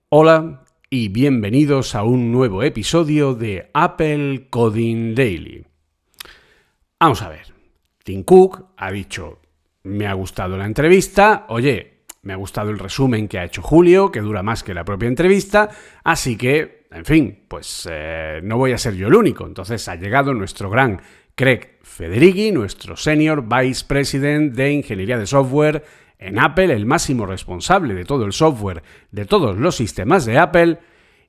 Hola y bienvenidos a un nuevo episodio de Apple Coding Daily. Vamos a ver, Tim Cook ha dicho, me ha gustado la entrevista, oye, me ha gustado el resumen que ha hecho Julio, que dura más que la propia entrevista, así que, en fin, pues no voy a ser yo el único. Entonces ha llegado nuestro gran Craig Federighi, nuestro Senior Vice President de Ingeniería de Software en Apple, el máximo responsable de todo el software, de todos los sistemas de Apple,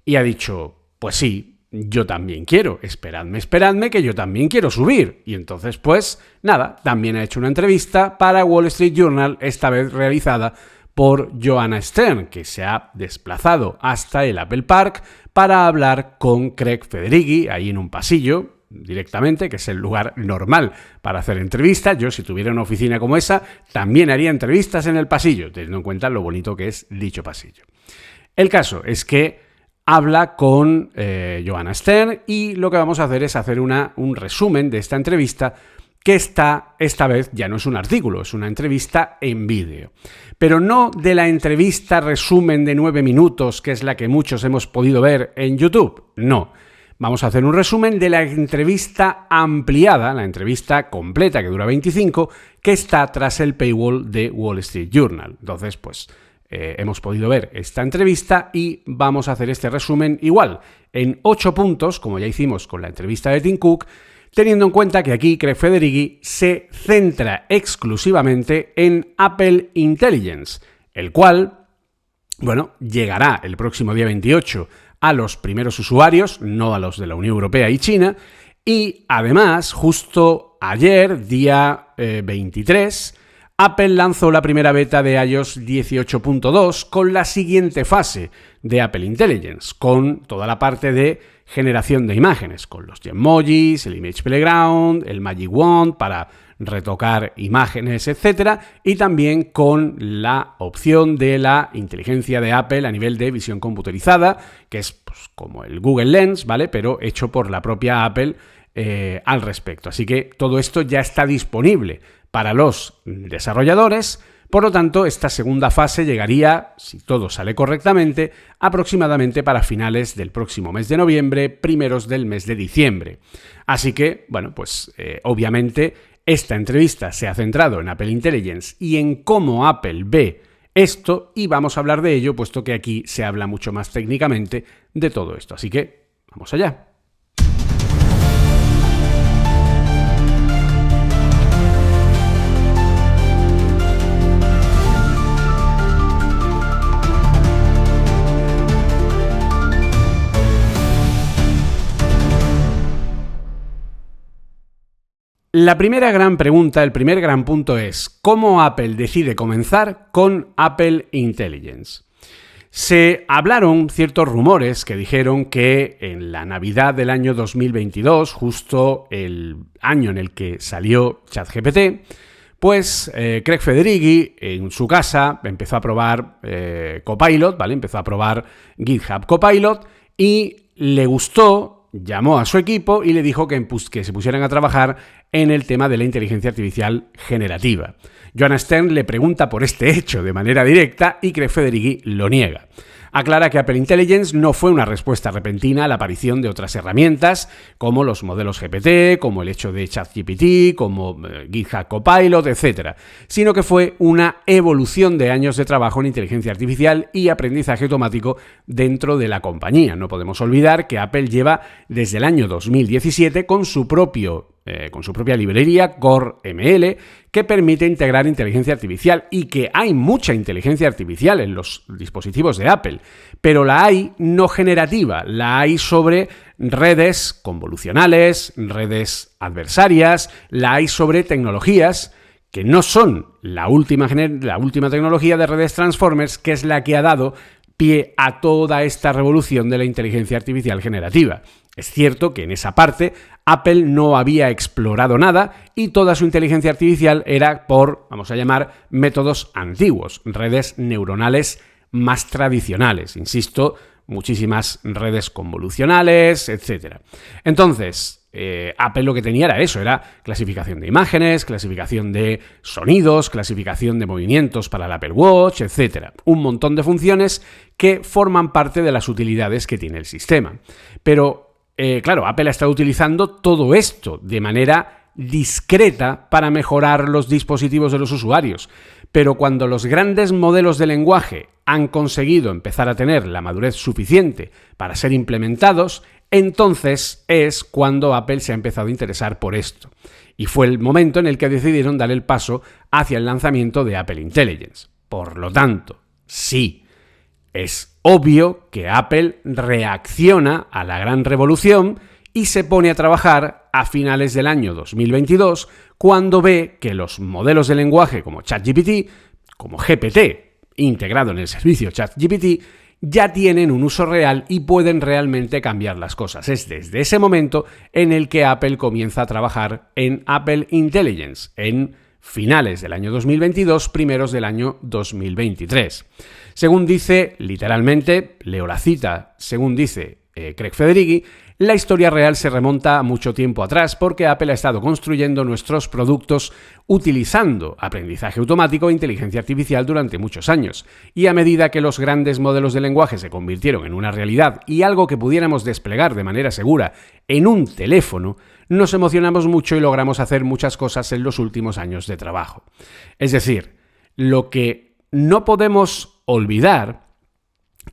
y ha dicho, pues sí, yo también quiero, esperadme, que yo también quiero subir. Y entonces, pues, nada, también ha hecho una entrevista para Wall Street Journal, esta vez realizada por Joanna Stern, que se ha desplazado hasta el Apple Park para hablar con Craig Federighi, ahí en un pasillo, directamente, que es el lugar normal para hacer entrevistas. Yo, si tuviera una oficina como esa, también haría entrevistas en el pasillo, teniendo en cuenta lo bonito que es dicho pasillo. El caso es que habla con Joanna Stern y lo que vamos a hacer es hacer un resumen de esta entrevista, que esta vez ya no es un artículo, es una entrevista en vídeo. Pero no de la entrevista resumen de 9 minutos, que es la que muchos hemos podido ver en YouTube, no. Vamos a hacer un resumen de la entrevista ampliada, la entrevista completa que dura 25, que está tras el paywall de Wall Street Journal. Entonces, pues hemos podido ver esta entrevista y vamos a hacer este resumen igual, en 8 puntos, como ya hicimos con la entrevista de Tim Cook, teniendo en cuenta que aquí Craig Federighi se centra exclusivamente en Apple Intelligence, el cual, bueno, llegará el próximo día 28 a los primeros usuarios, no a los de la Unión Europea y China, y además, justo ayer, día 23, Apple lanzó la primera beta de iOS 18.2 con la siguiente fase de Apple Intelligence, con toda la parte de generación de imágenes, con los Gemojis, el Image Playground, el Magic Wand para retocar imágenes, etcétera, y también con la opción de la inteligencia de Apple a nivel de visión computerizada, que es pues, como el Google Lens, ¿vale? Pero hecho por la propia Apple al respecto. Así que todo esto ya está disponible para los desarrolladores. Por lo tanto, esta segunda fase llegaría, si todo sale correctamente, aproximadamente para finales del próximo mes de noviembre, primeros del mes de diciembre. Así que, bueno, pues obviamente esta entrevista se ha centrado en Apple Intelligence y en cómo Apple ve esto, y vamos a hablar de ello, puesto que aquí se habla mucho más técnicamente de todo esto. Así que, vamos allá. La primera gran pregunta, el primer gran punto es ¿cómo Apple decide comenzar con Apple Intelligence? Se hablaron ciertos rumores que dijeron que en la Navidad del año 2022, justo el año en el que salió ChatGPT, pues Craig Federighi en su casa empezó a probar Copilot, ¿vale? Empezó a probar GitHub Copilot y le gustó, llamó a su equipo y le dijo que se pusieran a trabajar en el tema de la inteligencia artificial generativa. Joanna Stern le pregunta por este hecho de manera directa y Craig Federighi lo niega. Aclara que Apple Intelligence no fue una respuesta repentina a la aparición de otras herramientas como los modelos GPT, como el hecho de ChatGPT, como GitHub Copilot, etc., sino que fue una evolución de años de trabajo en inteligencia artificial y aprendizaje automático dentro de la compañía. No podemos olvidar que Apple lleva desde el año 2017 con su propia librería Core ML, que permite integrar inteligencia artificial y que hay mucha inteligencia artificial en los dispositivos de Apple, pero la hay no generativa, la hay sobre redes convolucionales, redes adversarias, la hay sobre tecnologías que no son la última tecnología de redes Transformers, que es la que ha dado pie a toda esta revolución de la inteligencia artificial generativa. Es cierto que en esa parte Apple no había explorado nada y toda su inteligencia artificial era por, vamos a llamar, métodos antiguos, redes neuronales más tradicionales, insisto, muchísimas redes convolucionales, etc. Entonces, Apple lo que tenía era eso, era clasificación de imágenes, clasificación de sonidos, clasificación de movimientos para el Apple Watch, etc. Un montón de funciones que forman parte de las utilidades que tiene el sistema. Pero, claro, Apple ha estado utilizando todo esto de manera discreta para mejorar los dispositivos de los usuarios. Pero cuando los grandes modelos de lenguaje han conseguido empezar a tener la madurez suficiente para ser implementados, entonces es cuando Apple se ha empezado a interesar por esto. Y fue el momento en el que decidieron dar el paso hacia el lanzamiento de Apple Intelligence. Por lo tanto, sí, es obvio que Apple reacciona a la gran revolución y se pone a trabajar a finales del año 2022 cuando ve que los modelos de lenguaje como ChatGPT, como GPT, integrado en el servicio ChatGPT, ya tienen un uso real y pueden realmente cambiar las cosas. Es desde ese momento en el que Apple comienza a trabajar en Apple Intelligence, en finales del año 2022, primeros del año 2023. Según dice, literalmente, leo la cita, según dice Craig Federighi, la historia real se remonta a mucho tiempo atrás porque Apple ha estado construyendo nuestros productos utilizando aprendizaje automático e inteligencia artificial durante muchos años. Y a medida que los grandes modelos de lenguaje se convirtieron en una realidad y algo que pudiéramos desplegar de manera segura en un teléfono, nos emocionamos mucho y logramos hacer muchas cosas en los últimos años de trabajo. Es decir, lo que no podemos olvidar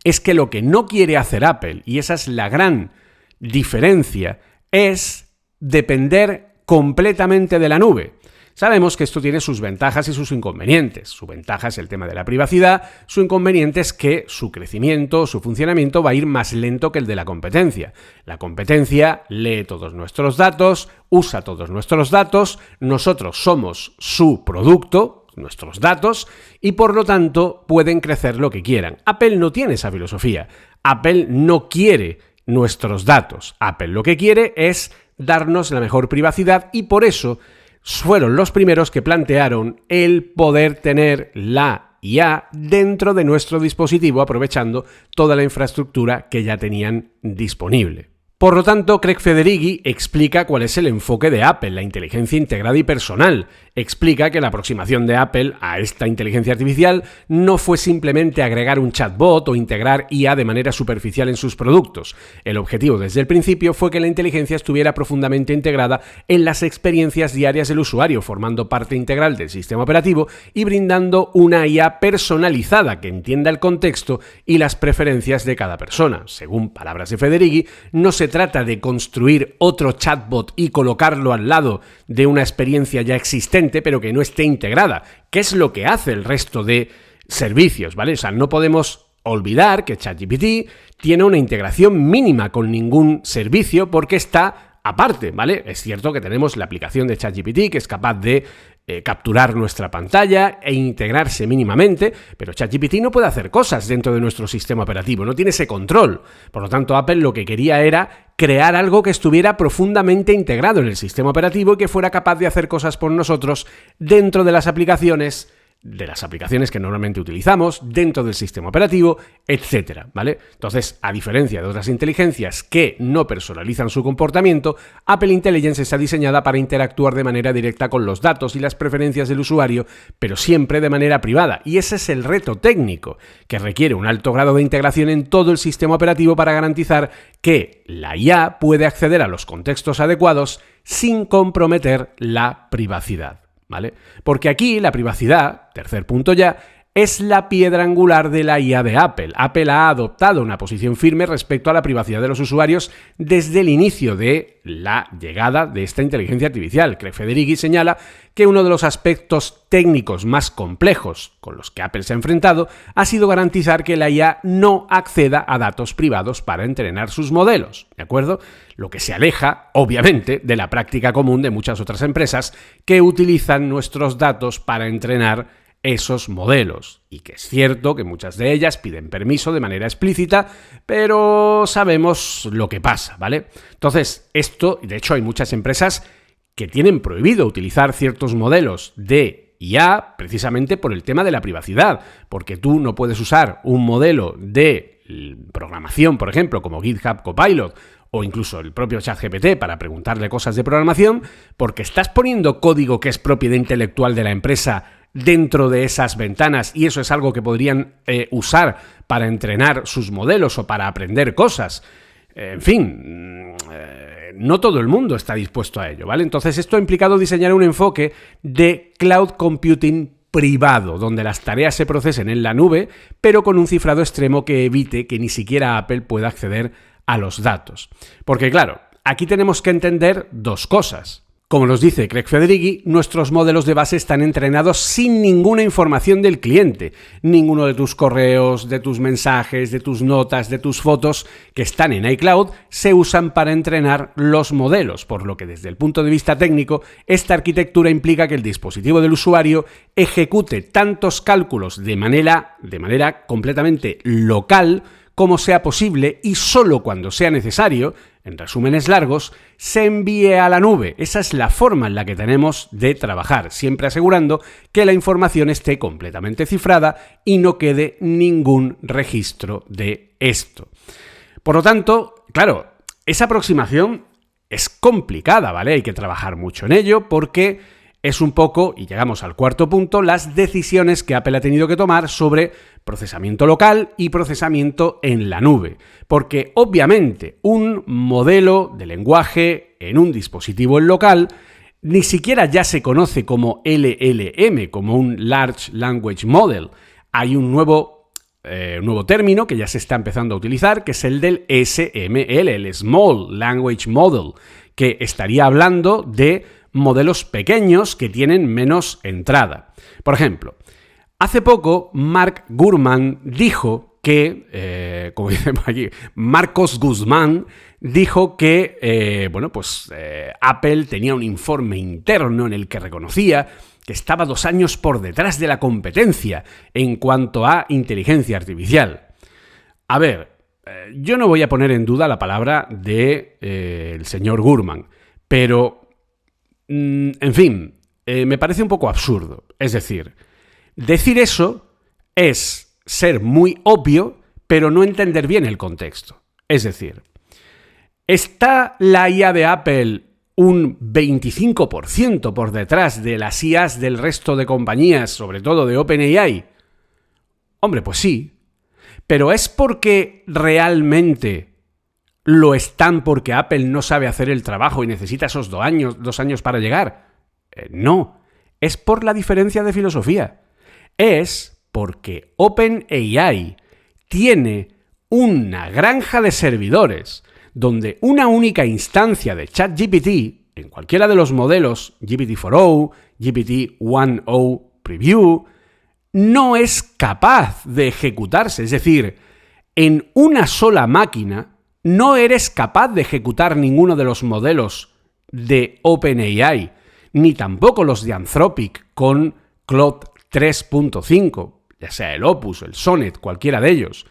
es que lo que no quiere hacer Apple, y esa es la gran diferencia, es depender completamente de la nube. Sabemos que esto tiene sus ventajas y sus inconvenientes. Su ventaja es el tema de la privacidad, su inconveniente es que su crecimiento, su funcionamiento va a ir más lento que el de la competencia. La competencia lee todos nuestros datos, usa todos nuestros datos, nosotros somos su producto, nuestros datos, y por lo tanto pueden crecer lo que quieran. Apple no tiene esa filosofía. Apple no quiere nuestros datos. Apple lo que quiere es darnos la mejor privacidad y por eso fueron los primeros que plantearon el poder tener la IA dentro de nuestro dispositivo aprovechando toda la infraestructura que ya tenían disponible. Por lo tanto, Craig Federighi explica cuál es el enfoque de Apple, la inteligencia integrada y personal. Explica que la aproximación de Apple a esta inteligencia artificial no fue simplemente agregar un chatbot o integrar IA de manera superficial en sus productos. El objetivo desde el principio fue que la inteligencia estuviera profundamente integrada en las experiencias diarias del usuario, formando parte integral del sistema operativo y brindando una IA personalizada que entienda el contexto y las preferencias de cada persona. Según palabras de Federighi, no se trata de construir otro chatbot y colocarlo al lado de una experiencia ya existente, pero que no esté integrada, que es lo que hace el resto de servicios, ¿vale? O sea, no podemos olvidar que ChatGPT tiene una integración mínima con ningún servicio porque está aparte, ¿vale? Es cierto que tenemos la aplicación de ChatGPT que es capaz de capturar nuestra pantalla e integrarse mínimamente, pero ChatGPT no puede hacer cosas dentro de nuestro sistema operativo, no tiene ese control. Por lo tanto, Apple lo que quería era crear algo que estuviera profundamente integrado en el sistema operativo y que fuera capaz de hacer cosas por nosotros dentro de las aplicaciones que normalmente utilizamos, dentro del sistema operativo, etcétera, ¿vale? Entonces, a diferencia de otras inteligencias que no personalizan su comportamiento, Apple Intelligence está diseñada para interactuar de manera directa con los datos y las preferencias del usuario, pero siempre de manera privada. Y ese es el reto técnico, que requiere un alto grado de integración en todo el sistema operativo para garantizar que la IA puede acceder a los contextos adecuados sin comprometer la privacidad. ¿Vale? Porque aquí la privacidad, tercer punto ya, es la piedra angular de la IA de Apple. Apple ha adoptado una posición firme respecto a la privacidad de los usuarios desde el inicio de la llegada de esta inteligencia artificial. Craig Federighi señala que uno de los aspectos técnicos más complejos con los que Apple se ha enfrentado ha sido garantizar que la IA no acceda a datos privados para entrenar sus modelos, ¿de acuerdo? Lo que se aleja, obviamente, de la práctica común de muchas otras empresas que utilizan nuestros datos para entrenar esos modelos. Y que es cierto que muchas de ellas piden permiso de manera explícita, pero sabemos lo que pasa, ¿vale? Entonces, esto, de hecho, hay muchas empresas que tienen prohibido utilizar ciertos modelos de IA precisamente por el tema de la privacidad, porque tú no puedes usar un modelo de programación, por ejemplo, como GitHub Copilot o incluso el propio ChatGPT para preguntarle cosas de programación, porque estás poniendo código que es propiedad intelectual de la empresa dentro de esas ventanas y eso es algo que podrían usar para entrenar sus modelos o para aprender cosas. En fin, no todo el mundo está dispuesto a ello, ¿vale? Entonces esto ha implicado diseñar un enfoque de cloud computing privado, donde las tareas se procesen en la nube, pero con un cifrado extremo que evite que ni siquiera Apple pueda acceder a los datos. Porque claro, aquí tenemos que entender dos cosas. Como nos dice Craig Federighi, nuestros modelos de base están entrenados sin ninguna información del cliente. Ninguno de tus correos, de tus mensajes, de tus notas, de tus fotos que están en iCloud se usan para entrenar los modelos, por lo que desde el punto de vista técnico, esta arquitectura implica que el dispositivo del usuario ejecute tantos cálculos de manera completamente local como sea posible y solo cuando sea necesario, en resúmenes largos, se envíe a la nube. Esa es la forma en la que tenemos de trabajar, siempre asegurando que la información esté completamente cifrada y no quede ningún registro de esto. Por lo tanto, claro, esa aproximación es complicada, ¿vale? Hay que trabajar mucho en ello porque es un poco, y llegamos al cuarto punto, las decisiones que Apple ha tenido que tomar sobre procesamiento local y procesamiento en la nube. Porque obviamente un modelo de lenguaje en un dispositivo en local ni siquiera ya se conoce como LLM, como un Large Language Model. Hay un nuevo término que ya se está empezando a utilizar, que es el del SML, el Small Language Model, que estaría hablando de modelos pequeños que tienen menos entrada. Por ejemplo, hace poco Mark Gurman dijo que, como decimos aquí, Marcos Guzmán dijo que, Apple tenía un informe interno en el que reconocía que estaba 2 años por detrás de la competencia en cuanto a inteligencia artificial. A ver, yo no voy a poner en duda la palabra del señor Gurman, pero en fin, me parece un poco absurdo. Es decir eso es ser muy obvio, pero no entender bien el contexto. Es decir, ¿está la IA de Apple un 25% por detrás de las IAs del resto de compañías, sobre todo de OpenAI? Hombre, pues sí. Pero ¿es porque realmente lo están porque Apple no sabe hacer el trabajo y necesita esos 2 años para llegar? No, es por la diferencia de filosofía. Es porque OpenAI tiene una granja de servidores donde una única instancia de ChatGPT, en cualquiera de los modelos, GPT-4o, GPT-1o Preview, no es capaz de ejecutarse. Es decir, en una sola máquina no eres capaz de ejecutar ninguno de los modelos de OpenAI, ni tampoco los de Anthropic con Claude 3.5, ya sea el Opus, el Sonnet, cualquiera de ellos.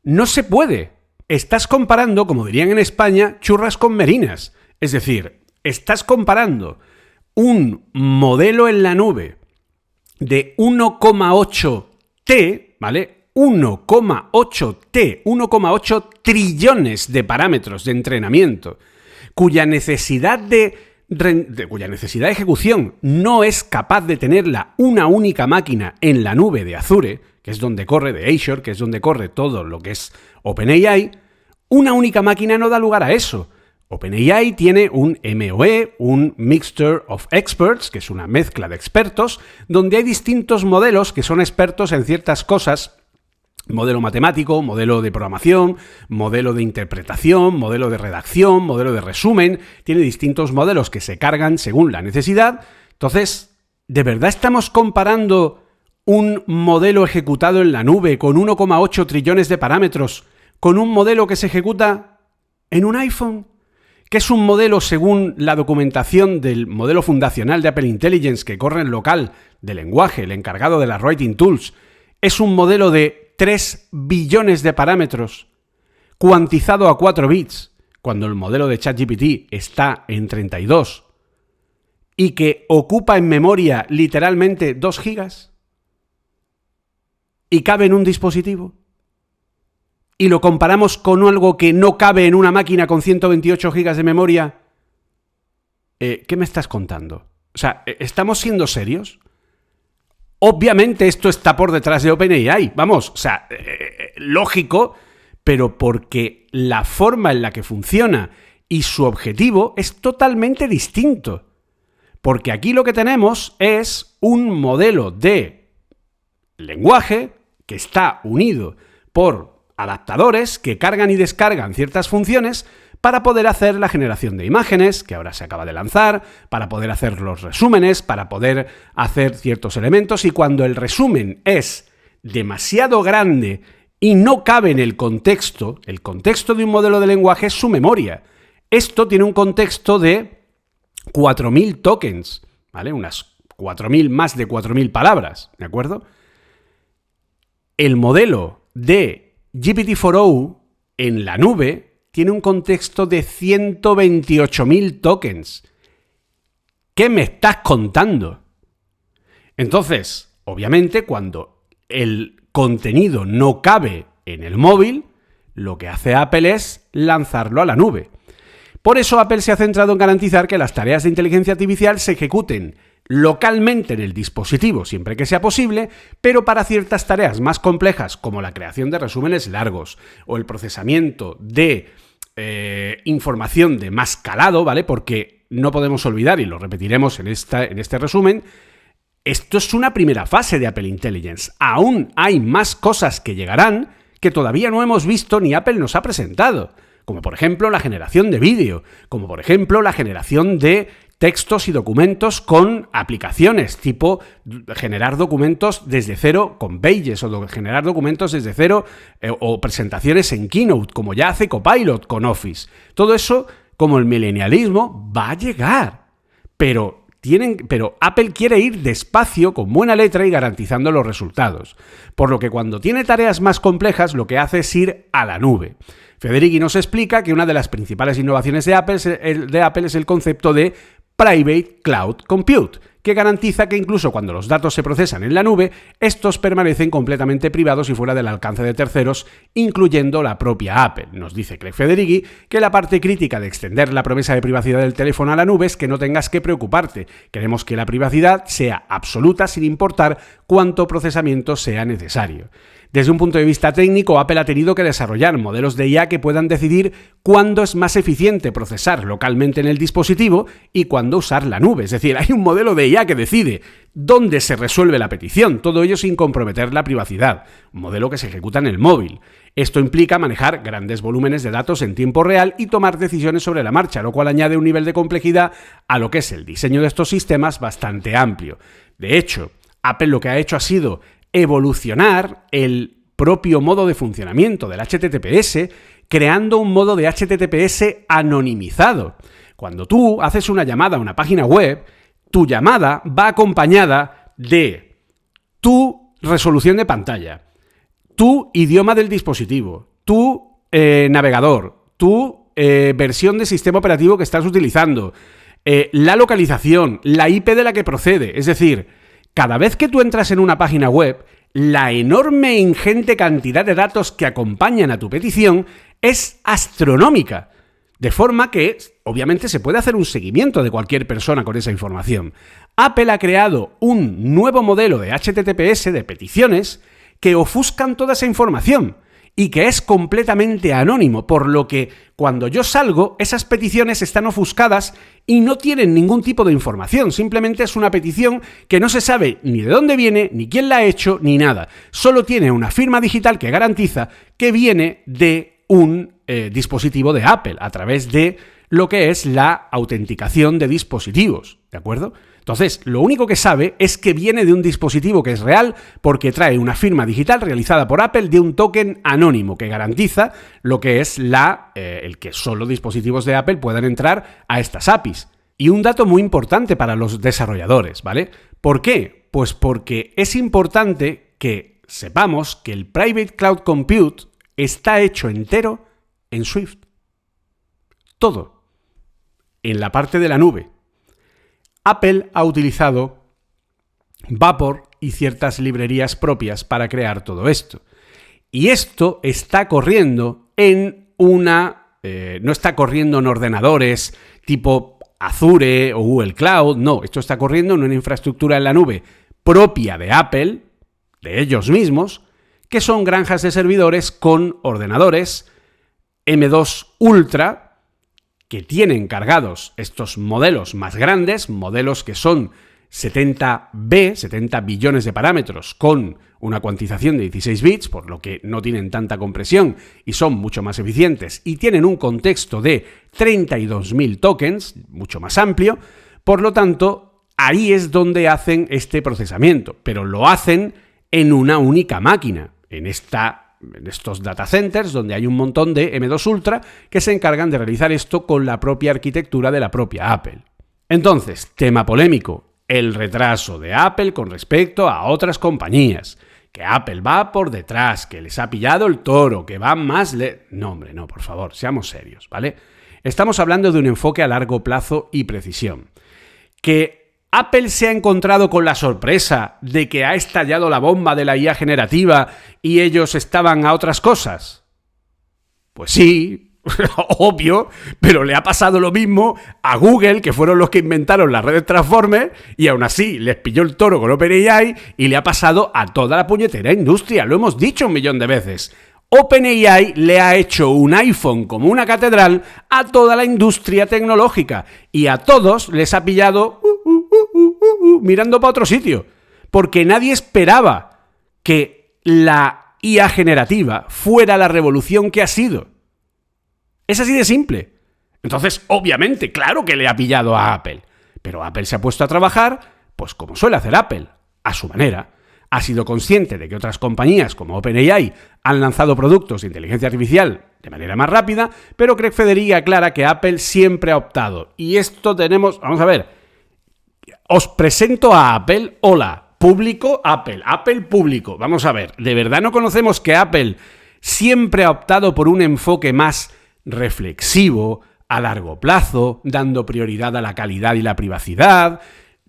No se puede. Estás comparando, como dirían en España, churras con merinas. Es decir, estás comparando un modelo en la nube de 1,8T, ¿vale? 1,8T, 1,8 trillones de parámetros de entrenamiento, cuya necesidad de ejecución no es capaz de tenerla una única máquina en la nube de Azure, que es donde corre, de Azure, que es donde corre todo lo que es OpenAI. Una única máquina no da lugar a eso. OpenAI tiene un MOE, un Mixture of Experts, que es una mezcla de expertos, donde hay distintos modelos que son expertos en ciertas cosas. Modelo matemático, modelo de programación, modelo de interpretación, modelo de redacción, modelo de resumen. Tiene distintos modelos que se cargan según la necesidad. Entonces, ¿de verdad estamos comparando un modelo ejecutado en la nube con 1,8 trillones de parámetros con un modelo que se ejecuta en un iPhone? Que es un modelo, según la documentación del modelo fundacional de Apple Intelligence que corre en local de lenguaje, el encargado de las Writing Tools, es un modelo de 3 billones de parámetros, cuantizado a 4 bits, cuando el modelo de ChatGPT está en 32, y que ocupa en memoria literalmente 2 gigas, y cabe en un dispositivo. y lo comparamos con algo que no cabe en una máquina con 128 GB de memoria, ¿qué me estás contando? O sea, ¿estamos siendo serios? Obviamente esto está por detrás de OpenAI, vamos, o sea, lógico, pero porque la forma en la que funciona y su objetivo es totalmente distinto. Porque aquí lo que tenemos es un modelo de lenguaje que está unido por adaptadores que cargan y descargan ciertas funciones para poder hacer la generación de imágenes, que ahora se acaba de lanzar, para poder hacer los resúmenes, para poder hacer ciertos elementos, y cuando el resumen es demasiado grande y no cabe en el contexto de un modelo de lenguaje es su memoria. Esto tiene un contexto de 4.000 tokens, ¿vale? Unas 4.000, más de 4.000 palabras, ¿de acuerdo? El modelo de GPT-4o en la nube tiene un contexto de 128.000 tokens. ¿Qué me estás contando? Entonces, obviamente, cuando el contenido no cabe en el móvil, lo que hace Apple es lanzarlo a la nube. Por eso Apple se ha centrado en garantizar que las tareas de inteligencia artificial se ejecuten localmente en el dispositivo siempre que sea posible, pero para ciertas tareas más complejas como la creación de resúmenes largos o el procesamiento de información de más calado, ¿vale? Porque no podemos olvidar, y lo repetiremos en este resumen, esto es una primera fase de Apple Intelligence. Aún hay más cosas que llegarán que todavía no hemos visto ni Apple nos ha presentado, como por ejemplo la generación de vídeo, como por ejemplo la generación de textos y documentos con aplicaciones, tipo generar documentos desde cero con Pages, o generar documentos desde cero o presentaciones en Keynote, como ya hace Copilot con Office. Todo eso, como el millennialismo, va a llegar. Pero Apple quiere ir despacio, con buena letra y garantizando los resultados. Por lo que cuando tiene tareas más complejas, lo que hace es ir a la nube. Federighi nos explica que una de las principales innovaciones de Apple es el concepto de Private Cloud Compute, que garantiza que incluso cuando los datos se procesan en la nube, estos permanecen completamente privados y fuera del alcance de terceros, incluyendo la propia Apple. Nos dice Craig Federighi que la parte crítica de extender la promesa de privacidad del teléfono a la nube es que no tengas que preocuparte. Queremos que la privacidad sea absoluta sin importar cuánto procesamiento sea necesario. Desde un punto de vista técnico, Apple ha tenido que desarrollar modelos de IA que puedan decidir cuándo es más eficiente procesar localmente en el dispositivo y cuándo usar la nube. Es decir, hay un modelo de IA que decide dónde se resuelve la petición, todo ello sin comprometer la privacidad, un modelo que se ejecuta en el móvil. Esto implica manejar grandes volúmenes de datos en tiempo real y tomar decisiones sobre la marcha, lo cual añade un nivel de complejidad a lo que es el diseño de estos sistemas bastante amplio. De hecho, Apple lo que ha hecho ha sido evolucionar el propio modo de funcionamiento del HTTPS, creando un modo de HTTPS anonimizado. Cuando tú haces una llamada a una página web, tu llamada va acompañada de tu resolución de pantalla, tu idioma del dispositivo, tu navegador, tu versión de sistema operativo que estás utilizando, la localización, la IP de la que procede. Es decir, cada vez que tú entras en una página web, la enorme e ingente cantidad de datos que acompañan a tu petición es astronómica. De forma que, obviamente, se puede hacer un seguimiento de cualquier persona con esa información. Apple ha creado un nuevo modelo de HTTPS, de peticiones, que ofuscan toda esa información y que es completamente anónimo, por lo que cuando yo salgo, esas peticiones están ofuscadas y no tienen ningún tipo de información. Simplemente es una petición que no se sabe ni de dónde viene, ni quién la ha hecho, ni nada. Solo tiene una firma digital que garantiza que viene de un dispositivo de Apple, a través de lo que es la autenticación de dispositivos, ¿de acuerdo? Entonces, lo único que sabe es que viene de un dispositivo que es real porque trae una firma digital realizada por Apple de un token anónimo que garantiza lo que es el que solo dispositivos de Apple puedan entrar a estas APIs. Y un dato muy importante para los desarrolladores, ¿vale? ¿Por qué? Pues porque es importante que sepamos que el Private Cloud Compute está hecho entero en Swift. Todo. En la parte de la nube. Apple ha utilizado Vapor y ciertas librerías propias para crear todo esto. Y esto está corriendo en no está corriendo en ordenadores tipo Azure o Google Cloud, no, esto está corriendo en una infraestructura en la nube propia de Apple, de ellos mismos, que son granjas de servidores con ordenadores M2 Ultra que tienen cargados estos modelos más grandes, modelos que son 70 billones de parámetros con una cuantización de 16 bits, por lo que no tienen tanta compresión y son mucho más eficientes y tienen un contexto de 32.000 tokens, mucho más amplio, por lo tanto, ahí es donde hacen este procesamiento, pero lo hacen en una única máquina, en estos data centers donde hay un montón de M2 Ultra que se encargan de realizar esto con la propia arquitectura de la propia Apple. Entonces, tema polémico, el retraso de Apple con respecto a otras compañías, que Apple va por detrás, que les ha pillado el toro, que va más... No, hombre, no, por favor, seamos serios, ¿vale? Estamos hablando de un enfoque a largo plazo y precisión. Que Apple se ha encontrado con la sorpresa de que ha estallado la bomba de la IA generativa y ellos estaban a otras cosas. Pues sí, obvio, pero le ha pasado lo mismo a Google, que fueron los que inventaron las redes Transformer, y aún así les pilló el toro con OpenAI y le ha pasado a toda la puñetera industria. Lo hemos dicho un millón de veces. OpenAI le ha hecho un iPhone como una catedral a toda la industria tecnológica y a todos les ha pillado mirando para otro sitio, porque nadie esperaba que la IA generativa fuera la revolución que ha sido. Es así de simple. Entonces, obviamente, claro que le ha pillado a Apple. Pero Apple se ha puesto a trabajar, pues como suele hacer Apple, a su manera. Ha sido consciente de que otras compañías como OpenAI han lanzado productos de inteligencia artificial de manera más rápida, pero Craig Federighi aclara que Apple siempre ha optado. Y esto tenemos... Vamos a ver. Os presento a Apple. Hola, público Apple. Apple público. Vamos a ver. ¿De verdad no conocemos que Apple siempre ha optado por un enfoque más reflexivo, a largo plazo, dando prioridad a la calidad y la privacidad?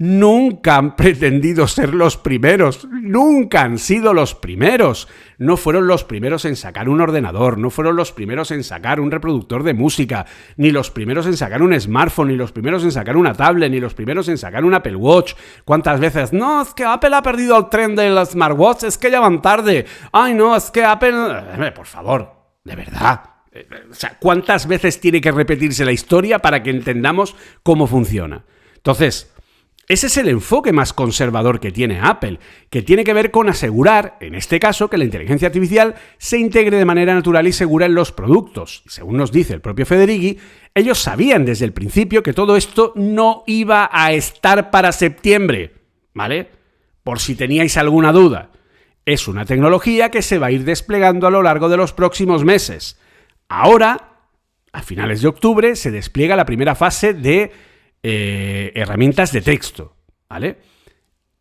Nunca han pretendido ser los primeros, nunca han sido los primeros. No fueron los primeros en sacar un ordenador, no fueron los primeros en sacar un reproductor de música, ni los primeros en sacar un smartphone, ni los primeros en sacar una tablet, ni los primeros en sacar un Apple Watch. ¿Cuántas veces? No, es que Apple ha perdido el tren de los smartwatch, es que ya van tarde. Ay, no, es que Apple... Por favor, de verdad. O sea, ¿cuántas veces tiene que repetirse la historia para que entendamos cómo funciona? Entonces, ese es el enfoque más conservador que tiene Apple, que tiene que ver con asegurar, en este caso, que la inteligencia artificial se integre de manera natural y segura en los productos. Según nos dice el propio Federighi, ellos sabían desde el principio que todo esto no iba a estar para septiembre, ¿vale? Por si teníais alguna duda. Es una tecnología que se va a ir desplegando a lo largo de los próximos meses. Ahora, a finales de octubre, se despliega la primera fase de herramientas de texto, ¿vale?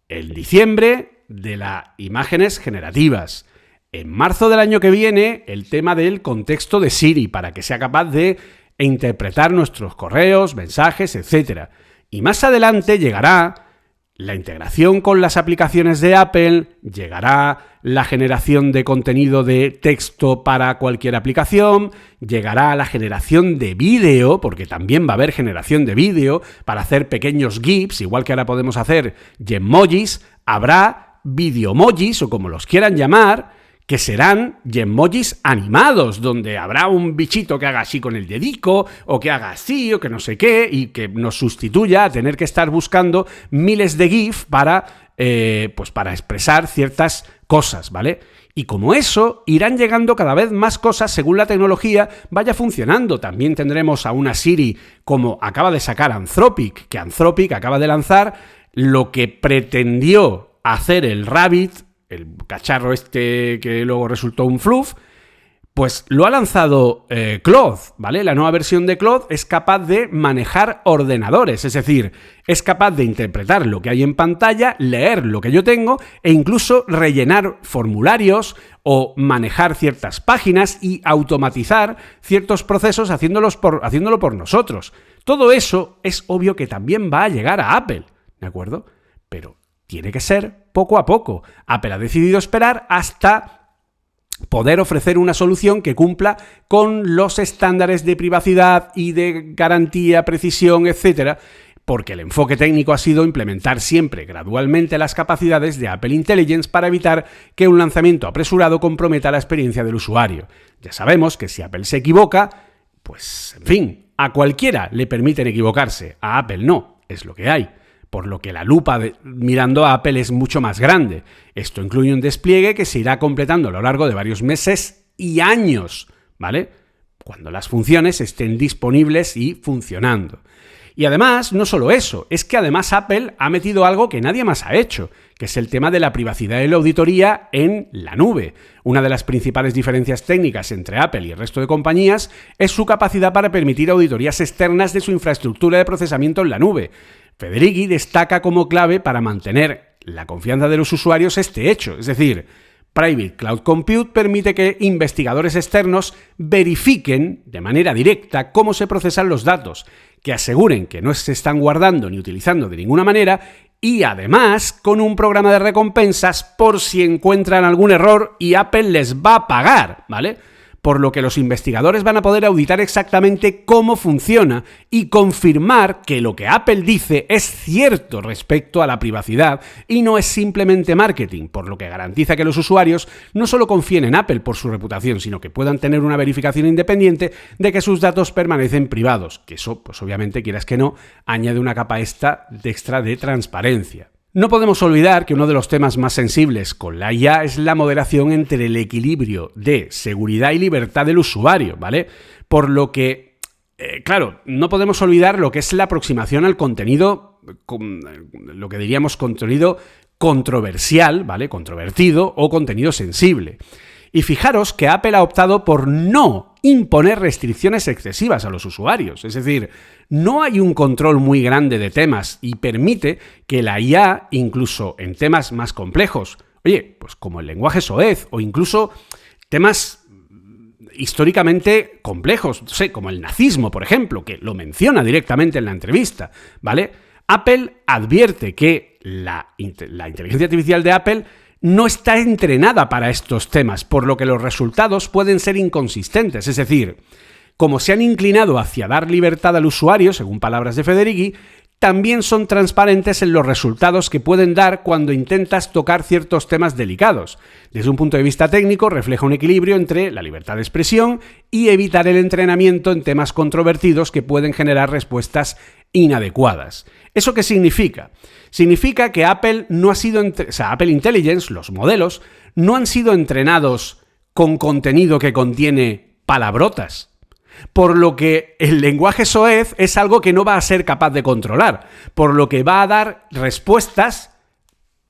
En diciembre, de las imágenes generativas. En marzo del año que viene, el tema del contexto de Siri, para que sea capaz de interpretar nuestros correos, mensajes, etc. Y más adelante llegará la integración con las aplicaciones de Apple, llegará la generación de contenido de texto para cualquier aplicación, llegará la generación de vídeo, porque también va a haber generación de vídeo para hacer pequeños GIFs, igual que ahora podemos hacer Genmojis, habrá videomojis o como los quieran llamar, que serán Genmojis animados, donde habrá un bichito que haga así con el dedico, o que haga así, o que no sé qué, y que nos sustituya a tener que estar buscando miles de GIF para expresar ciertas cosas, ¿vale? Y como eso, irán llegando cada vez más cosas según la tecnología vaya funcionando. También tendremos a una Siri como acaba de sacar Anthropic, que Anthropic acaba de lanzar lo que pretendió hacer el Rabbit, el cacharro este que luego resultó un fluff, pues lo ha lanzado Claude, ¿vale? La nueva versión de Claude es capaz de manejar ordenadores, es decir, es capaz de interpretar lo que hay en pantalla, leer lo que yo tengo e incluso rellenar formularios o manejar ciertas páginas y automatizar ciertos procesos haciéndolo por nosotros. Todo eso es obvio que también va a llegar a Apple, ¿de acuerdo? Pero tiene que ser poco a poco. Apple ha decidido esperar hasta poder ofrecer una solución que cumpla con los estándares de privacidad y de garantía, precisión, etcétera, porque el enfoque técnico ha sido implementar siempre gradualmente las capacidades de Apple Intelligence para evitar que un lanzamiento apresurado comprometa la experiencia del usuario. Ya sabemos que si Apple se equivoca, pues, en fin, a cualquiera le permiten equivocarse, a Apple no, es lo que hay. Por lo que la lupa mirando a Apple es mucho más grande. Esto incluye un despliegue que se irá completando a lo largo de varios meses y años, ¿vale? Cuando las funciones estén disponibles y funcionando. Y además, no solo eso, es que además Apple ha metido algo que nadie más ha hecho, que es el tema de la privacidad y la auditoría en la nube. Una de las principales diferencias técnicas entre Apple y el resto de compañías es su capacidad para permitir auditorías externas de su infraestructura de procesamiento en la nube. Federighi destaca como clave para mantener la confianza de los usuarios este hecho, es decir, Private Cloud Compute permite que investigadores externos verifiquen de manera directa cómo se procesan los datos, que aseguren que no se están guardando ni utilizando de ninguna manera y además con un programa de recompensas por si encuentran algún error y Apple les va a pagar, ¿vale? Por lo que los investigadores van a poder auditar exactamente cómo funciona y confirmar que lo que Apple dice es cierto respecto a la privacidad y no es simplemente marketing, por lo que garantiza que los usuarios no solo confíen en Apple por su reputación, sino que puedan tener una verificación independiente de que sus datos permanecen privados, que eso, pues obviamente, quieras que no, añade una capa extra de transparencia. No podemos olvidar que uno de los temas más sensibles con la IA es la moderación entre el equilibrio de seguridad y libertad del usuario, ¿vale? Por lo que, claro, no podemos olvidar lo que es la aproximación al contenido, lo que diríamos contenido controversial, ¿vale? Controvertido o contenido sensible. Y fijaros que Apple ha optado por no imponer restricciones excesivas a los usuarios. Es decir, no hay un control muy grande de temas y permite que la IA, incluso en temas más complejos, pues como el lenguaje soez o incluso temas históricamente complejos, no sé, como el nazismo, por ejemplo, que lo menciona directamente en la entrevista, ¿vale? Apple advierte que la inteligencia artificial de Apple no está entrenada para estos temas, por lo que los resultados pueden ser inconsistentes. Es decir, como se han inclinado hacia dar libertad al usuario, según palabras de Federighi, también son transparentes en los resultados que pueden dar cuando intentas tocar ciertos temas delicados. Desde un punto de vista técnico, refleja un equilibrio entre la libertad de expresión y evitar el entrenamiento en temas controvertidos que pueden generar respuestas inadecuadas. ¿Eso qué significa? Significa que Apple no ha sido, Apple Intelligence, los modelos, no han sido entrenados con contenido que contiene palabrotas. Por lo que el lenguaje soez es algo que no va a ser capaz de controlar, por lo que va a dar respuestas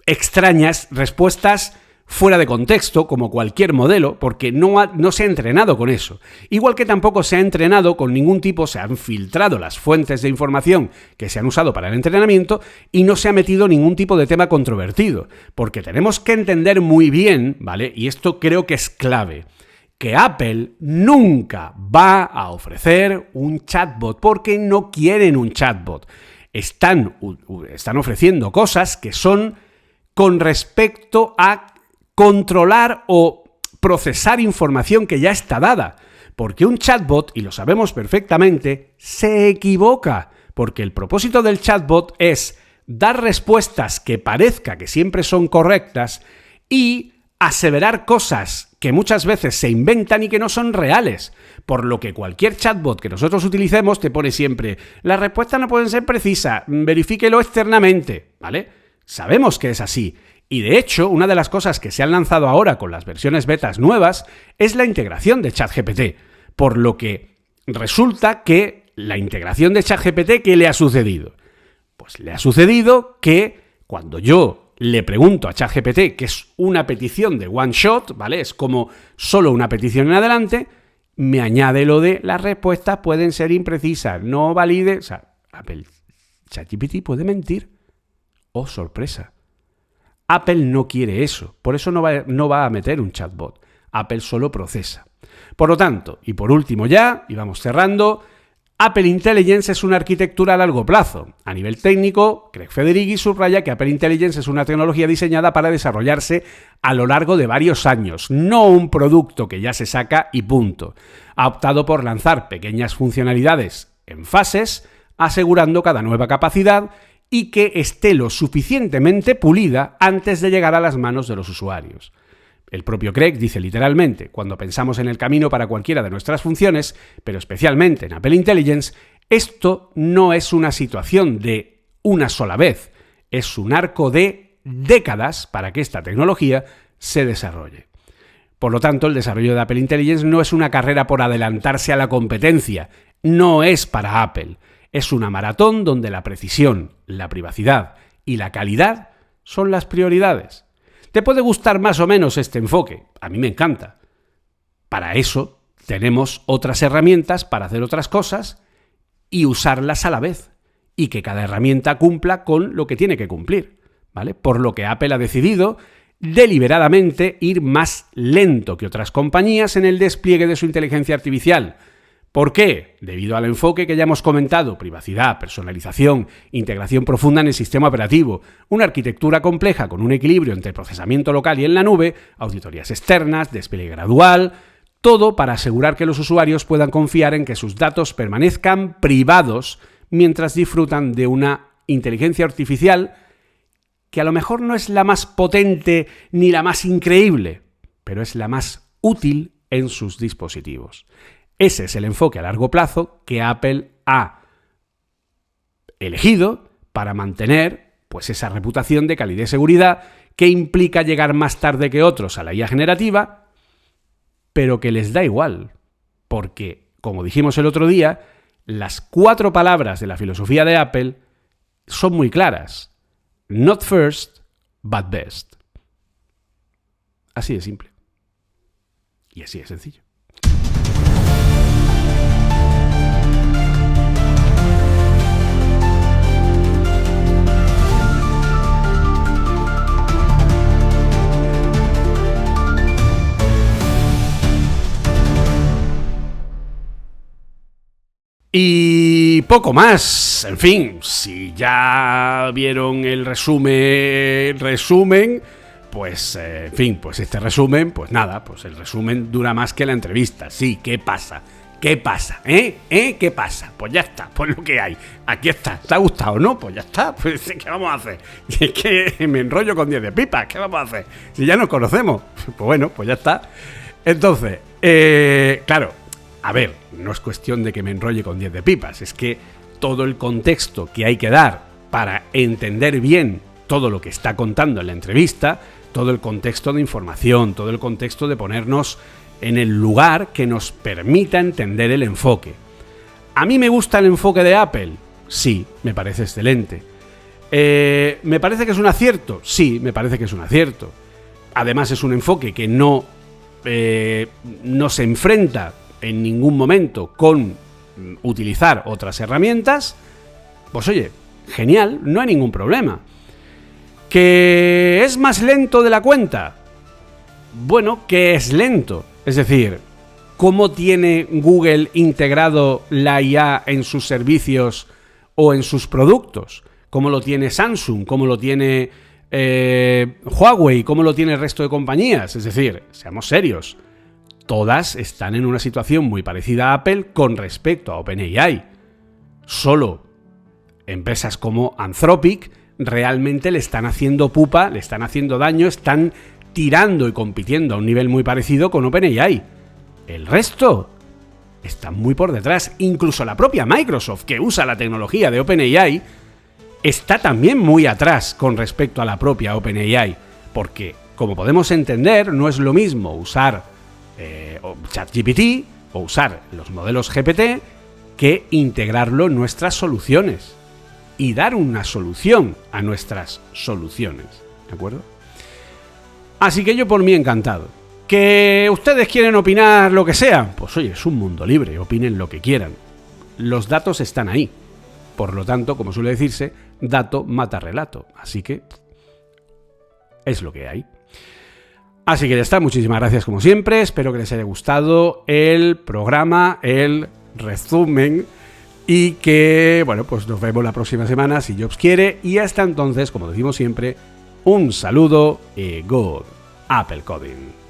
extrañas, respuestas fuera de contexto, como cualquier modelo, porque no se ha entrenado con eso. Igual que tampoco se ha entrenado con ningún tipo, se han filtrado las fuentes de información que se han usado para el entrenamiento y no se ha metido ningún tipo de tema controvertido, porque tenemos que entender muy bien, ¿vale? Y esto creo que es clave, que Apple nunca va a ofrecer un chatbot porque no quieren un chatbot. Están ofreciendo cosas que son con respecto a controlar o procesar información que ya está dada. Porque un chatbot, y lo sabemos perfectamente, se equivoca. Porque el propósito del chatbot es dar respuestas que parezca que siempre son correctas y aseverar cosas que muchas veces se inventan y que no son reales. Por lo que cualquier chatbot que nosotros utilicemos te pone siempre: las respuestas no pueden ser precisas, verifíquelo externamente, ¿vale? Sabemos que es así. Y de hecho, una de las cosas que se han lanzado ahora con las versiones betas nuevas es la integración de ChatGPT. Por lo que resulta que la integración de ChatGPT, ¿qué le ha sucedido? Pues le ha sucedido que cuando yo le pregunto a ChatGPT, que es una petición de one shot, ¿vale? Es como solo una petición en adelante, me añade lo de las respuestas pueden ser imprecisas, no valide. O sea, Apple, ChatGPT puede mentir. ¡Oh, sorpresa! Apple no quiere eso, por eso no va a meter un chatbot. Apple solo procesa. Por lo tanto, y por último ya, y vamos cerrando, Apple Intelligence es una arquitectura a largo plazo. A nivel técnico, Craig Federighi subraya que Apple Intelligence es una tecnología diseñada para desarrollarse a lo largo de varios años, no un producto que ya se saca y punto. Ha optado por lanzar pequeñas funcionalidades en fases, asegurando cada nueva capacidad y que esté lo suficientemente pulida antes de llegar a las manos de los usuarios. El propio Craig dice literalmente, cuando pensamos en el camino para cualquiera de nuestras funciones, pero especialmente en Apple Intelligence, esto no es una situación de una sola vez, es un arco de décadas para que esta tecnología se desarrolle. Por lo tanto, el desarrollo de Apple Intelligence no es una carrera por adelantarse a la competencia, no es para Apple. Es una maratón donde la precisión, la privacidad y la calidad son las prioridades. Te puede gustar más o menos este enfoque, a mí me encanta. Para eso tenemos otras herramientas para hacer otras cosas y usarlas a la vez, y que cada herramienta cumpla con lo que tiene que cumplir, ¿vale? Por lo que Apple ha decidido deliberadamente ir más lento que otras compañías en el despliegue de su inteligencia artificial. ¿Por qué? Debido al enfoque que ya hemos comentado: privacidad, personalización, integración profunda en el sistema operativo, una arquitectura compleja con un equilibrio entre procesamiento local y en la nube, auditorías externas, despliegue gradual, todo para asegurar que los usuarios puedan confiar en que sus datos permanezcan privados mientras disfrutan de una inteligencia artificial que a lo mejor no es la más potente ni la más increíble, pero es la más útil en sus dispositivos. Ese es el enfoque a largo plazo que Apple ha elegido para mantener pues, esa reputación de calidad y seguridad que implica llegar más tarde que otros a la IA generativa, pero que les da igual, porque, como dijimos el otro día, las 4 palabras de la filosofía de Apple son muy claras. Not first, but best. Así de simple. Y así de sencillo. Y poco más. En fin, si ya vieron el resumen, pues, en fin, pues este resumen, pues nada, pues el resumen dura más que la entrevista. Sí, ¿qué pasa? ¿Qué pasa? ¿Qué pasa? Pues ya está, pues lo que hay. Aquí está. ¿Te ha gustado, no? Pues ya está. Pues, ¿qué vamos a hacer? Es que me enrollo con 10 de pipas. ¿Qué vamos a hacer? Si ya nos conocemos. Pues bueno, pues ya está. Entonces, claro, a ver, no es cuestión de que me enrolle con 10 de pipas. Es que todo el contexto que hay que dar para entender bien todo lo que está contando en la entrevista, todo el contexto de información, todo el contexto de ponernos en el lugar que nos permita entender el enfoque. ¿A mí me gusta el enfoque de Apple? Sí, me parece excelente. ¿Me parece que es un acierto? Sí, me parece que es un acierto. Además es un enfoque que no se enfrenta en ningún momento con utilizar otras herramientas. Pues oye, genial, no hay ningún problema. ¿Que es más lento de la cuenta? Bueno, que es lento. Es decir, ¿cómo tiene Google integrado la IA en sus servicios o en sus productos? ¿Cómo lo tiene Samsung? ¿Cómo lo tiene Huawei? ¿Cómo lo tiene el resto de compañías? Es decir, seamos serios. Todas están en una situación muy parecida a Apple con respecto a OpenAI. Solo empresas como Anthropic realmente le están haciendo pupa, le están haciendo daño, están tirando y compitiendo a un nivel muy parecido con OpenAI. El resto están muy por detrás. Incluso la propia Microsoft, que usa la tecnología de OpenAI, está también muy atrás con respecto a la propia OpenAI. Porque, como podemos entender, no es lo mismo usar ChatGPT o usar los modelos GPT que integrarlo en nuestras soluciones y dar una solución a nuestras soluciones, ¿de acuerdo? Así que yo por mí encantado. ¿Que ustedes quieren opinar lo que sea? Pues oye, es un mundo libre, opinen lo que quieran. Los datos están ahí. Por lo tanto, como suele decirse, dato mata relato. Así que es lo que hay. Así que ya está, muchísimas gracias como siempre, espero que les haya gustado el programa, el resumen Y que, bueno, pues nos vemos la próxima semana, si Jobs quiere. Y hasta entonces, como decimos siempre, un saludo y good Apple Coding.